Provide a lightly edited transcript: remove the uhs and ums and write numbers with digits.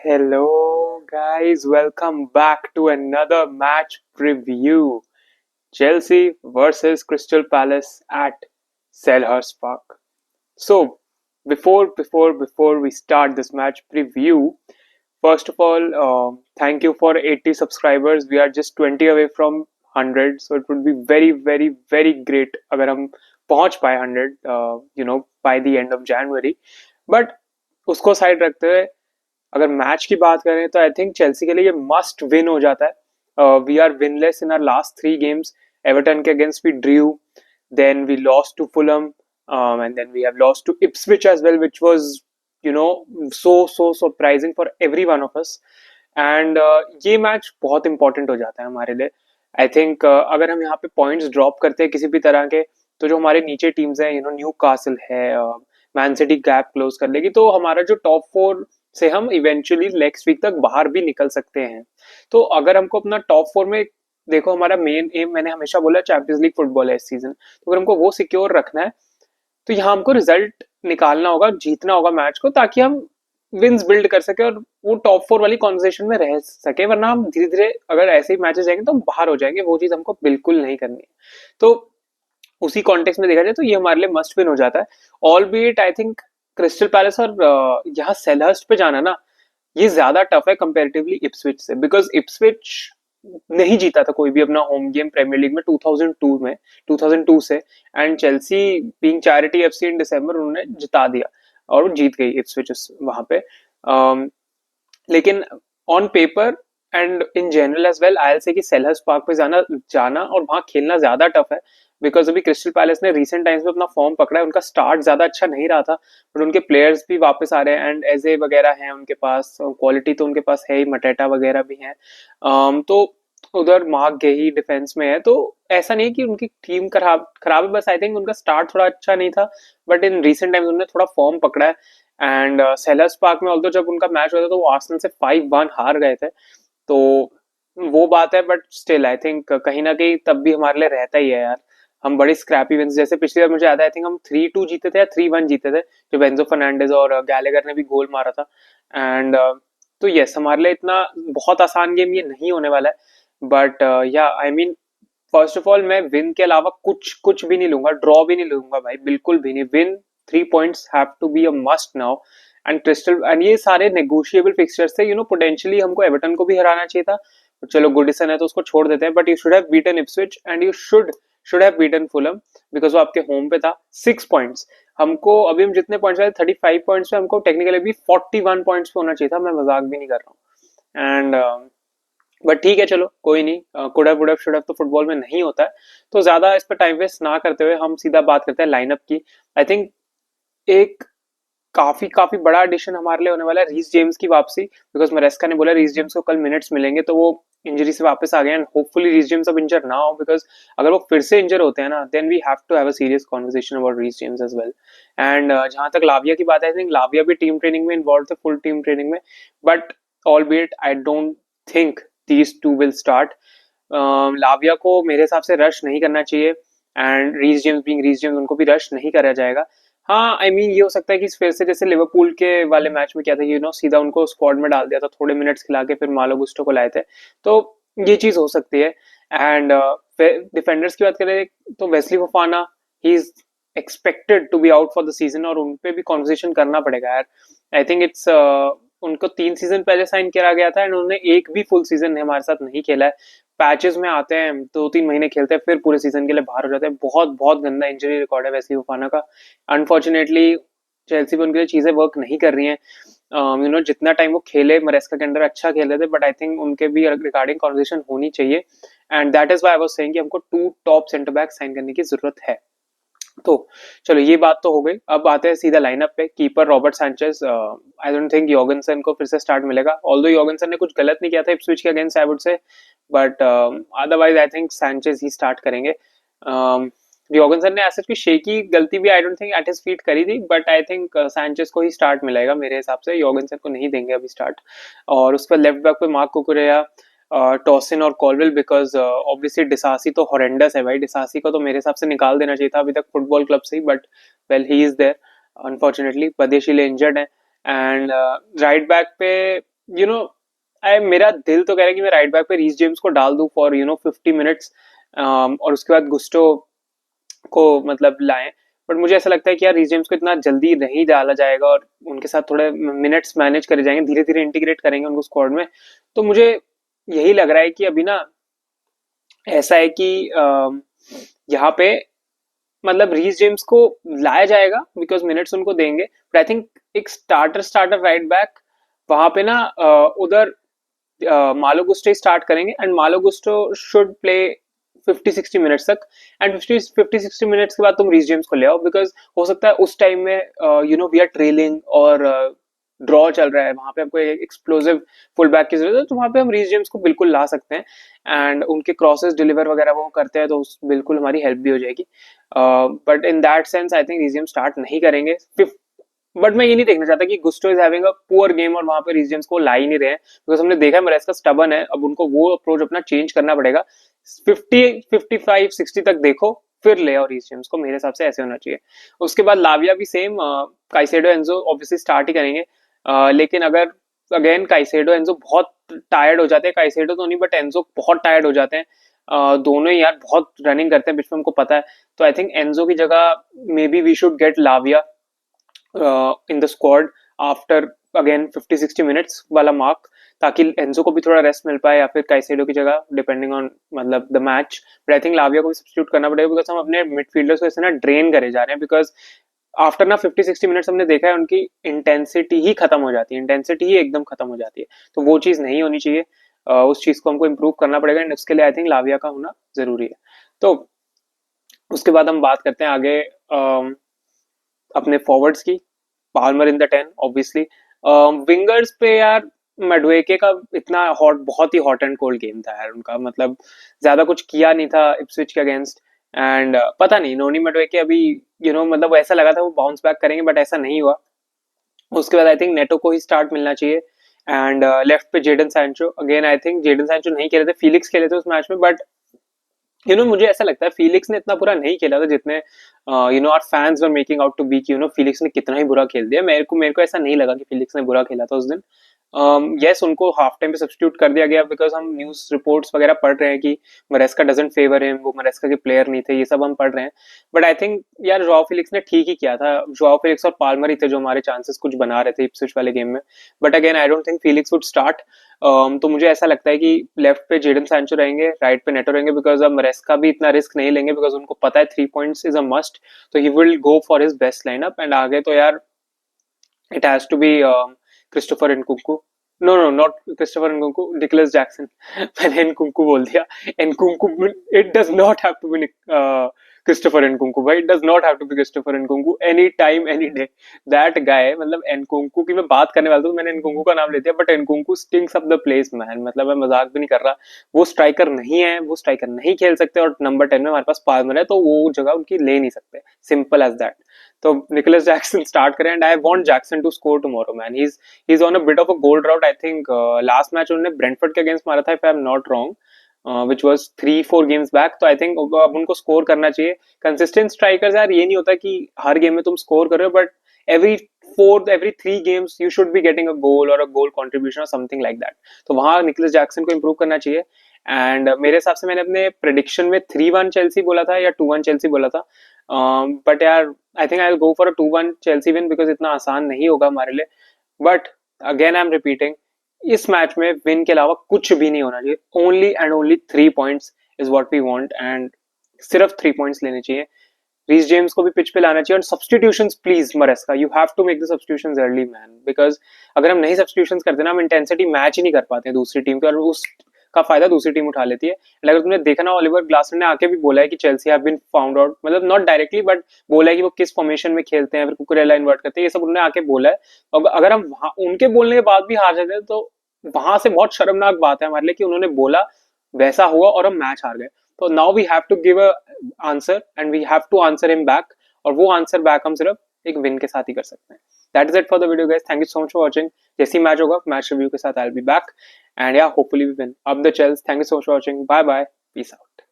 Hello, guys. Welcome back to another match preview. Chelsea versus Crystal Palace at Selhurst Park. So, before we start this match preview, first of all, thank you for 80 subscribers. We are just 20 away from 100, so it would be very great अगर हम पहुंच पाए 100, by the end of January. But उसको side रखते हुए अगर match की बात करें तो आई थिंक चेल्सी के लिए ये मस्ट विन हो जाता है. We are winless in our last 3 games. Everton के against we drew, then we lost to Fulham, and then we have lost to Ipswich as well, which was so surprising for every one of us. And ये match बहुत important हो जाता है हमारे लिए. I think अगर हम यहाँ पे पॉइंट्स ड्रॉप करते हैं किसी भी तरह के, तो जो हमारे नीचे टीम्स हैं, न्यू कासल है, मैन सिटी गैप क्लोज कर लेगी, तो हमारा जो टॉप 4 से हम इवेंचुअली नेक्स्ट वीक तक बाहर भी निकल सकते हैं. तो अगर हमको अपना टॉप 4 में, देखो हमारा मेन एम, मैंने हमेशा बोला, चैंपियंस लीग फुटबॉल है इस सीजन, तो अगर हमको वो सिक्योर रखना है तो यहाँ हमको रिजल्ट निकालना होगा, जीतना होगा मैच को, ताकि हम विंस बिल्ड कर सके और वो टॉप 4 वाली कॉन्वर्सेशन में रह सके. वरना हम धीरे धीरे अगर ऐसे ही मैचेस जाएंगे तो हम बाहर हो जाएंगे. वो चीज हमको बिल्कुल नहीं करनी है. तो उसी कॉन्टेक्स्ट में देखा जाए तो ये हमारे लिए मस्ट विन हो जाता है. All B it I think crystal palace और यहाँ सेलहर्स्ट पे जाना ना, ये ज्यादा टफ है कंपेरेटिवली इप्सविच से, बिकॉज इप्सविच नहीं जीता था कोई भी अपना होम गेम प्रीमियर लीग में 2002 से. And Chelsea being charity FC in December, उन्होंने जिता दिया और वो जीत गई इप्सविच वहां पे. लेकिन on paper and in general as well, I say कि सेलहर्स्ट पार्क पे जाना जाना और वहां खेलना ज्यादा टफ है. बिकॉज अभी क्रिस्टल पैलेस ने रिसेंट टाइम्स में अपना फॉर्म पकड़ा है. उनका स्टार्ट ज्यादा अच्छा नहीं रहा था, बट उनके प्लेयर्स भी वापस आ रहे हैं एंड एजे वगैरह हैं उनके पास. क्वालिटी तो उनके पास है ही, मटेटा वगैरह भी है. तो उधर मार्क गेही डिफेंस में है, तो ऐसा नहीं कि उनकी टीम खराब खराब है, बस आई थिंक उनका स्टार्ट थोड़ा अच्छा नहीं था. बट इन रिसेंट टाइम्स उन्होंने थोड़ा फॉर्म पकड़ा है. एंड सेलर्स पार्क में ऑल्दो जब उनका मैच हुआ था तो वो आर्सेनल से 5-1 हार गए थे. तो वो बात है, बट स्टिल आई थिंक कहीं ना कहीं तब भी हमारे लिए रहता ही है यार. हम बड़ी स्क्रैपी विंस, जैसे पिछली बार मुझे याद है, आई थिंक हम 3-2 जीते थे या 3-1 जीते थे, जो वेंजो फर्नांडिस और गैलेगर ने भी गोल मारा था. एंड तो यस, हमारे लिए इतना बहुत आसान गेम ये नहीं होने वाला है. बट या I mean, first of all मैं विन के अलावा कुछ कुछ भी नहीं लूंगा, ड्रॉ भी नहीं लूंगा भाई, बिल्कुल भी नहीं. Win, 3 points have to be a must now. And Crystal, and ये सारे नेगोशिएबल फिक्सचर्स थे. पोटेंशियली हमको एवर्टन को भी हराना चाहिए था, चलो गुडिसन है तो उसको छोड़ देते हैं. But you should have beaten Ipswich and you should have beaten Fulham, because वो आपके होम पे था. 6 पॉइंट्स हमको, अभी हम जितने पॉइंट्स आए 35 पॉइंट्स पे, हमको टेक्निकली भी 41 पॉइंट्स पे होना चाहिए था. मैं मजाक भी नहीं कर रहा हूँ. एंड बट ठीक है, चलो कोई नहीं. Could have, would have, should have तो फुटबॉल में नहीं होता है. तो ज्यादा इस पर टाइम वेस्ट ना करते हुए हम सीधा बात करते हैं लाइनअप की. आई थिंक एक काफी काफी बड़ा एडिशन हमारे लिए होने वाला है, रीस जेम्स की वापसी. बिकॉज मरेस्का ने बोला रीस जेम्स को कल मिनट्स मिलेंगे, तो वो इंजरी से वापस आ गए. एंड होपफुली रीस जेम्स अब इंजर ना हो, बिकॉज अगर वो फिर से इंजर होते हैं ना, then we have to have a serious conversation about Reece James as well. And जहां तक लाविया की बात है, आई थिंक लाविया भी टीम ट्रेनिंग में इन्वॉल्व थे, फुल टीम ट्रेनिंग में. But albeit, I don't think these two will start. Lavia को मेरे हिसाब से रश नहीं करना चाहिए, and Reece James being Reece James, उनको भी रश नहीं करा जाएगा. हाँ, आई मीन ये हो सकता है कि फिर से जैसे लिवरपूल के वाले मैच में क्या था, सीधा उनको स्क्वाड में डाल दिया था, थोड़े मिनट्स खिला के फिर मालो गुस्टो को लाए थे. तो ये चीज हो सकती है. एंड डिफेंडर्स की बात करें तो Wesley Fofana, he is expected to be out for the season, और उनपे भी कॉन्वर्सेशन करना पड़ेगा यार. आई थिंक इट्स, उनको 3 सीजन पहले साइन किया गया था एंड उन्होंने एक भी फुल सीजन हमारे साथ नहीं खेला है. पैचेस में आते हैं, 2-3 महीने खेलते हैं, फिर पूरे सीजन के लिए बाहर हो जाते हैं. बहुत बहुत गंदा इंजरी रिकॉर्ड है वैसे उफाना का. अनफॉर्चुनेटली चेल्सी पे उनके लिए चीजें वर्क नहीं कर रही हैं. जितना टाइम वो खेले मरेस्का के अंदर अच्छा खेल रहे थे, बट आई थिंक उनके भी रिगार्डिंग कॉन्वर्सेशन होनी चाहिए. And that is why I was saying कि हमको 2 टॉप सेंटर बैक साइन करने की जरूरत है. तो चलो ये बात तो हो गई. अब आते हैं सीधा लाइनअप पे. Keeper Robert Sanchez, I don't think Jorgensen को फिर से स्टार्ट मिलेगा, ऑल्दो योगनसन ने कुछ गलत नहीं किया था इप्सविच के against, I would say. But otherwise I think Sanchez he start करेंगे. योगनसन ने ऐसा की शेकी गलती भी आई don't think at his feet करी थी, बट आई थिंक सैंचेज को ही स्टार्ट मिलेगा मेरे हिसाब से. योगनसन को नहीं देंगे अभी स्टार्ट. और उसके बाद लेफ्ट बैक पे मार्क कुकुरेया, टॉसिन और कॉलविल, बिकॉज ऑब्वियसली डिसासी तो हॉरेंडस है भाई. डिसासी को तो मेरे हिसाब से निकाल देना चाहिए था अभी तक फुटबॉल क्लब से ही, but well he is there. Unfortunately Badiashile injured है. एंड राइट बैक पे यू नो मेरा दिल तो कह रहा है कि मैं राइट बैक पे रीस जेम्स को डाल दूं फॉर 50 मिनट्स, और उसके बाद गुस्टो को मतलब लाएं। बट मुझे ऐसा लगता है कि यार रीस जेम्स को इतना जल्दी नहीं डाला जाएगा, और उनके साथ थोड़े मिनट्स मैनेज करे जाएंगे, धीरे धीरे इंटीग्रेट करेंगे उनको स्क्वाड में। तो मुझे यही लग रहा है कि अभी ना ऐसा है कि यहाँ पे मतलब रीस जेम्स को लाया जाएगा बिकॉज मिनट्स उनको देंगे, बट आई थिंक एक स्टार्टर स्टार्टर राइट बैक वहां पे ना उधर मालो गुस्टो स्टार्ट करेंगे, एंड मालो गुस्टो शुड प्ले 50-60 मिनट्स तक। एंड 50-60 मिनट्स के बाद तुम रीस जेम्स को ले आओ, बिकॉज हो सकता है उस टाइम में वी आर ट्रेलिंग और ड्रॉ चल रहा है, वहां पे हमको एक एक्सप्लोसिव फुल बैक की जरूरत है, तो वहां पे हम रीस जेम्स को बिल्कुल ला सकते हैं। एंड उनके क्रॉसेस डिलीवर वगैरह वो करते हैं, तो बिल्कुल हमारी हेल्प भी हो जाएगी। But in that sense I think Reece James start नहीं करेंगे। बट मैं ये नहीं देखना चाहता कि Gusto is having a poor game और वहां पे रीजन्स को ला ही नहीं रहे हैं, बिकॉज हमने देखा है मरेस्का स्टबन है, अब उनको वो अप्रोच अपना चेंज करना पड़ेगा। 50-55-60 तक देखो, फिर ले आओ रीजन्स को, मेरे हिसाब से ऐसे होना चाहिए। उसके बाद लाविया भी same, Caicedo Enzo obviously start ही करेंगे। लेकिन अगर अगेन काइसेडो एंजो बहुत टायर्ड हो जाते हैं, काइसेडो तो नहीं बट एंजो बहुत टायर्ड हो जाते हैं, दोनों ही यार बहुत रनिंग करते हैं बीच में, हमको पता है। तो आई थिंक एंजो की जगह maybe we should get Lavia in the squad after again 50-60 minutes वाला मार्क, ताकि एंजो को भी थोड़ा रेस्ट मिल पाए, या फिर काइसेडो की जगह डिपेंडिंग ऑन मतलब the match. But I think Lavia को भी सब्स्टिट्यूट करना पड़ेगा, बिकॉज हम अपने मिडफील्डर्स को ऐसे ना ड्रेन करे जा रहे हैं, बिकॉज आफ्टर ना 50-60 मिनट्स हमने देखा है उनकी इंटेंसिटी ही खत्म हो जाती है, इंटेंसिटी ही एकदम खत्म हो जाती है। तो वो चीज नहीं होनी चाहिए, उस चीज को हमको इम्प्रूव करना पड़ेगा, एंड उसके लिए आई थिंक लाविया का होना जरूरी है। तो उसके बाद हम बात करते हैं आगे अपने फॉरवर्ड्स की। Palmer in the 10 obviously. Wingers पे यार मेडवेके का इतना हॉट, बहुत ही हॉट एंड कोल्ड गेम था यार उनका, मतलब ज्यादा कुछ किया नहीं था इप्सविच के अगेंस्ट। एंड पता नहीं नोनी मेडवेके अभी मतलब ऐसा लगा था वो बाउंस बैक करेंगे, बट ऐसा नहीं हुआ। उसके बाद आई थिंक नेटो को ही स्टार्ट मिलना चाहिए। एंड लेफ्ट पे Jadon Sancho, again I think Jadon Sancho नहीं खेले थे, फिलिक्स खेले थे उस मैच में, बट मुझे ऐसा लगता है फिलिक्स ने इतना बुरा नहीं खेला था जितने our fans were making out to be कि फिलिक्स ने कितना ही बुरा खेल दिया। मेरे को ऐसा नहीं लगा कि फिलिक्स ने बुरा खेला था उस दिन। यस उनको हाफ टाइम पे सब्स्टिट्यूट कर दिया गया, बिकॉज हम न्यूज रिपोर्ट्स वगैरह पढ़ रहे हैं कि मरेस्का डजंट फेवर हिम, वो मरेस्का के प्लेयर नहीं थे, ये सब हम पढ़ रहे हैं। बट आई थिंक यार जोआओ फिलिक्स ने ठीक ही किया था, जोआओ फिलिक्स और पाल्मर ही थे जो हमारे चांसेस कुछ बना रहे थे इप्सविच वाले गेम में। But again I don't think Felix would start. तो मुझे ऐसा लगता है कि लेफ्ट पे जेडन सैंचो रहेंगे, राइट पे नेटो रहेंगे, बिकॉज अब मरेस्का भी इतना रिस्क नहीं लेंगे, बिकॉज उनको पता है 3 पॉइंट्स इज अ मस्ट। तो he will go for his best lineup, and आगे तो यार it has to be Christopher Nkunku. No, no, not Christopher Nkunku. Nicholas Jackson. मैंने Nkunku बोल दिया. Nkunku. It does not have to be Christopher Nkunku. भाई, it does not have to be Christopher Nkunku. Any time, any day. That guy. मतलब Nkunku की मैं बात करने वाला था तो मैंने Nkunku का नाम ले दिया. But Nkunku stinks up the place, man. मतलब मैं मजाक भी नहीं कर रहा. वो स्ट्राइकर नहीं है, वो स्ट्राइकर नहीं खेल सकते, और नंबर 10 में हमारे पास पाल्मर है, तो वो जगह उनकी ले नहीं सकते. Simple as that. तो निकोलस जैक्सन स्टार्ट करें, and I want Jackson to score tomorrow, man. He is on a bit of a goal drought, I think. Last match उन्होंने ब्रेंटफोर्ड के अगेंस्ट मारा था, if I am not wrong, which was 3-4 games back. तो I think अब उनको score करना चाहिए। Consistent strikers यार, ये नहीं होता कि हर गेम में तुम स्कोर कर रहे हो, but every every 3 games you should be getting a goal और अ गोल कॉन्ट्रीब्यूशन और समथिंग लाइक दैट। तो वहां निकोलस जैक्सन को इंप्रूव करना चाहिए। एंड मेरे हिसाब से मैंने अपने प्रेडिक्शन में 3-1 चेल्सी बोला था या 2-1 चेल्सी बोला था, बट यार I think I will go for a 2-1 Chelsea win, because इतना आसान नहीं होगा हमारे लिए। But again I am repeating, इस मैच में विन के अलावा कुछ भी नहीं होना चाहिए। Only and only 3 points is what we want, and सिर्फ 3 पॉइंट्स लेने चाहिए। रीस जेम्स को भी पिच पे लाना चाहिए, और substitutions please Maresca, you have to make the substitutions early, man, because अगर हम नहीं सब्सटीट्यूशंस करते ना, हम इंटेंसिटी मैच ही नहीं कर पाते दूसरी टीम के, और उस का फायदा दूसरी टीम उठा लेती है। अगर तुमने देखा ना, ओलिवर ग्लासनर ने आके भी बोला है कि Chelsea have been found out, मतलब नॉट डायरेक्टली, बट बोला है कि वो किस फॉर्मेशन में खेलते हैं, फिर कुकुरेला इन्वर्ट करते हैं, ये सब उन्होंने आके बोला है। और अगर हम उनके बोलने के बाद भी हार जाते हैं, तो वहां से बहुत शर्मनाक बात है हमारे लिए कि उन्होंने बोला, वैसा हुआ, और हम मैच हार गए। तो now we have to give a answer, and we have to answer him back, और वो आंसर बैक हम सिर्फ एक विन के साथ ही कर सकते हैं। That is it for the video guys, thank you so much for watching. जैसे ही मैच होगा, मैच रिव्यू के साथ I will be back, and yeah, hopefully we win. Up the Chels. Thank you so much for watching. Bye bye. Peace out.